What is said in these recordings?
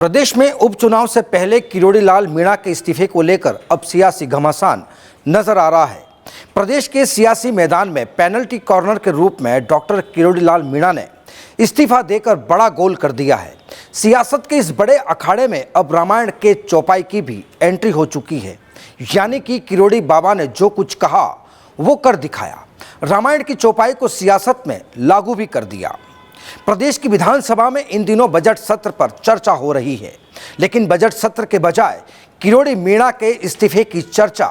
प्रदेश में उपचुनाव से पहले किरोड़ी लाल मीणा के इस्तीफे को लेकर अब सियासी घमासान नजर आ रहा है। प्रदेश के सियासी मैदान में पेनल्टी कॉर्नर के रूप में डॉक्टर किरोड़ी लाल मीणा ने इस्तीफा देकर बड़ा गोल कर दिया है। सियासत के इस बड़े अखाड़े में अब रामायण के चौपाई की भी एंट्री हो चुकी है, यानी कि किरोड़ी बाबा ने जो कुछ कहा वो कर दिखाया, रामायण की चौपाई को सियासत में लागू भी कर दिया। प्रदेश की विधानसभा में इन दिनों बजट सत्र पर चर्चा हो रही है, लेकिन बजट सत्र के बजाय किरोड़ी मीणा के इस्तीफे की चर्चा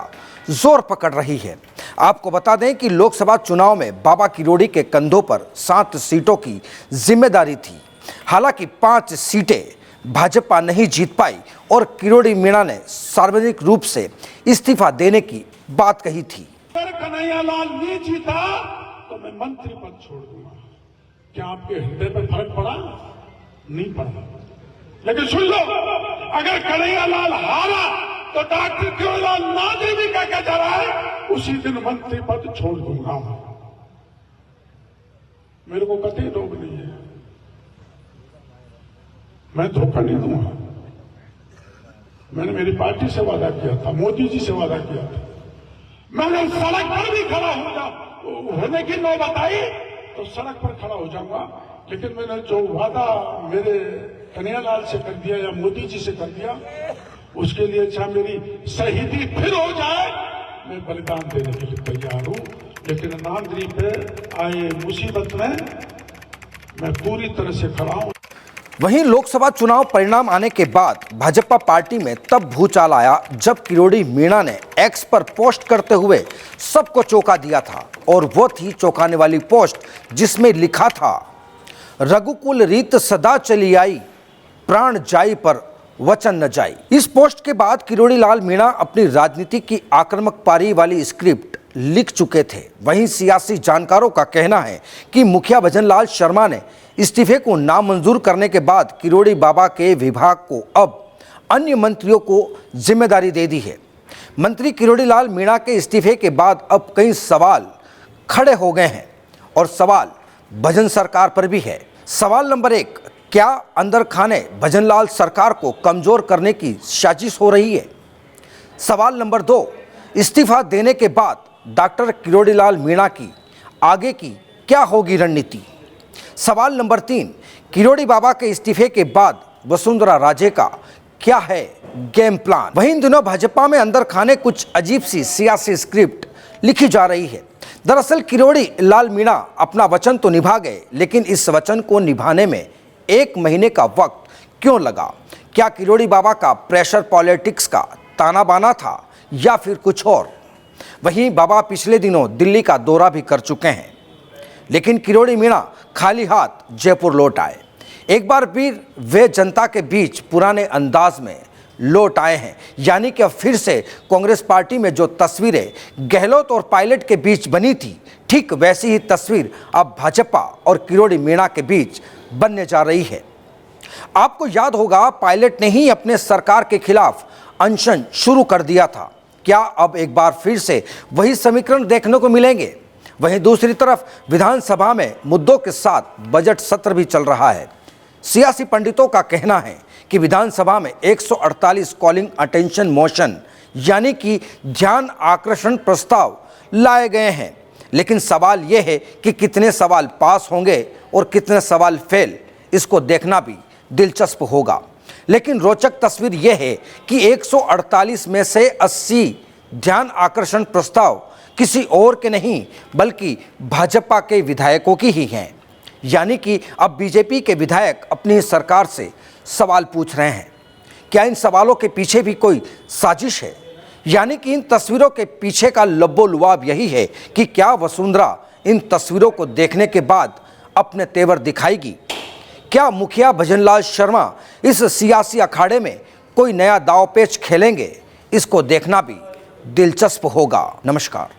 जोर पकड़ रही है। आपको बता दें कि लोकसभा चुनाव में बाबा किरोड़ी के कंधों पर 7 सीटों की जिम्मेदारी थी। हालांकि 5 सीटें भाजपा नहीं जीत पाई और किरोड़ी मीणा ने सार्वजनिक रूप से इस्तीफा देने की बात कही थी। अगर कन्हैया लाल नहीं जीता तो मैं मंत्री पद छोड़ दूंगा। क्या आपके हृदय पर फर्क पड़ा? नहीं पड़ा। लेकिन सुन लो, अगर कन्हैया लाल हारा तो डॉक्टर किरोड़ी लाल नाजी भी क्या जा रहा है, उसी दिन मंत्री पद छोड़ दूंगा। मेरे को कतई रोग नहीं है, मैं धोखा नहीं दूंगा। मैंने मेरी पार्टी से वादा किया था, मोदी जी से वादा किया था। मैंने सड़क पर भी खड़ा होने की नौबत आई तो सड़क पर खड़ा हो जाऊंगा, लेकिन मैंने जो वादा मेरे कन्हैया लाल से कर दिया या मोदी जी से कर दिया, उसके लिए चाहे मेरी शहीदी फिर हो जाए, मैं बलिदान देने के लिए तैयार हूं। लेकिन नांदरी पे आए मुसीबत में मैं पूरी तरह से खड़ा हूं। वहीं लोकसभा चुनाव परिणाम आने के बाद भाजपा पार्टी में तब भूचाल आया जब किरोड़ी मीणा ने एक्स पर पोस्ट करते हुए सबको चौंका दिया था, और वो थी चौंकाने वाली पोस्ट जिसमें लिखा था, रघुकुल रीत सदा चली आई, प्राण जाई पर वचन न जाई। इस पोस्ट के बाद किरोड़ी लाल मीणा अपनी राजनीति की आक्रामक पारी वाली स्क्रिप्ट लिख चुके थे। वहीं सियासी जानकारों का कहना है कि मुखिया भजन लाल शर्मा ने इस्तीफे को नामंजूर करने के बाद किरोड़ी बाबा के विभाग को अब अन्य मंत्रियों को जिम्मेदारी दे दी है। मंत्री किरोड़ी लाल मीणा के इस्तीफे के बाद अब कई सवाल खड़े हो गए हैं, और सवाल भजन सरकार पर भी है। सवाल नंबर 1, क्या अंदर खाने भजन लाल सरकार को कमजोर करने की साजिश हो रही है? सवाल नंबर 2, इस्तीफा देने के बाद डॉक्टर किरोड़ी लाल मीणा की आगे की क्या होगी रणनीति? सवाल नंबर 3, किरोड़ी बाबा के इस्तीफे के बाद वसुंधरा राजे का क्या है गेम प्लान? वहीं इन दिनों भाजपा में अंदर खाने कुछ अजीब सी सियासी स्क्रिप्ट लिखी जा रही है। दरअसल किरोड़ी लाल मीणा अपना वचन तो निभा गए, लेकिन इस वचन को निभाने में 1 महीने का वक्त क्यों लगा? क्या किरोड़ी बाबा का प्रेशर पॉलिटिक्स का ताना बाना था या फिर कुछ और? वहीं बाबा पिछले दिनों दिल्ली का दौरा भी कर चुके हैं, लेकिन किरोड़ी मीणा खाली हाथ जयपुर लौट आए। एक बार फिर वे जनता के बीच पुराने अंदाज में लौट आए हैं, यानी कि अब फिर से कांग्रेस पार्टी में जो तस्वीरें गहलोत और पायलट के बीच बनी थी, ठीक वैसी ही तस्वीर अब भाजपा और किरोड़ी मीणा के बीच बनने जा रही है। आपको याद होगा, पायलट ने ही अपने सरकार के खिलाफ अनशन शुरू कर दिया था। क्या अब एक बार फिर से वही समीकरण देखने को मिलेंगे? वहीं दूसरी तरफ विधानसभा में मुद्दों के साथ बजट सत्र भी चल रहा है। सियासी पंडितों का कहना है कि विधानसभा में 148 कॉलिंग अटेंशन मोशन यानी कि ध्यान आकर्षण प्रस्ताव लाए गए हैं, लेकिन सवाल यह है कि कितने सवाल पास होंगे और कितने सवाल फेल, इसको देखना भी दिलचस्प होगा। लेकिन रोचक तस्वीर यह है कि 148 में से 80 ध्यान आकर्षण प्रस्ताव किसी और के नहीं बल्कि भाजपा के विधायकों की ही हैं। यानी कि अब बीजेपी के विधायक अपनी सरकार से सवाल पूछ रहे हैं। क्या इन सवालों के पीछे भी कोई साजिश है? यानी कि इन तस्वीरों के पीछे का लब्बो-लुआब यही है कि क्या वसुंधरा इन तस्वीरों को देखने के बाद अपने तेवर दिखाएगी? क्या मुखिया भजन लाल शर्मा इस सियासी अखाड़े में कोई नया दांव पेच खेलेंगे? इसको देखना भी दिलचस्प होगा। नमस्कार।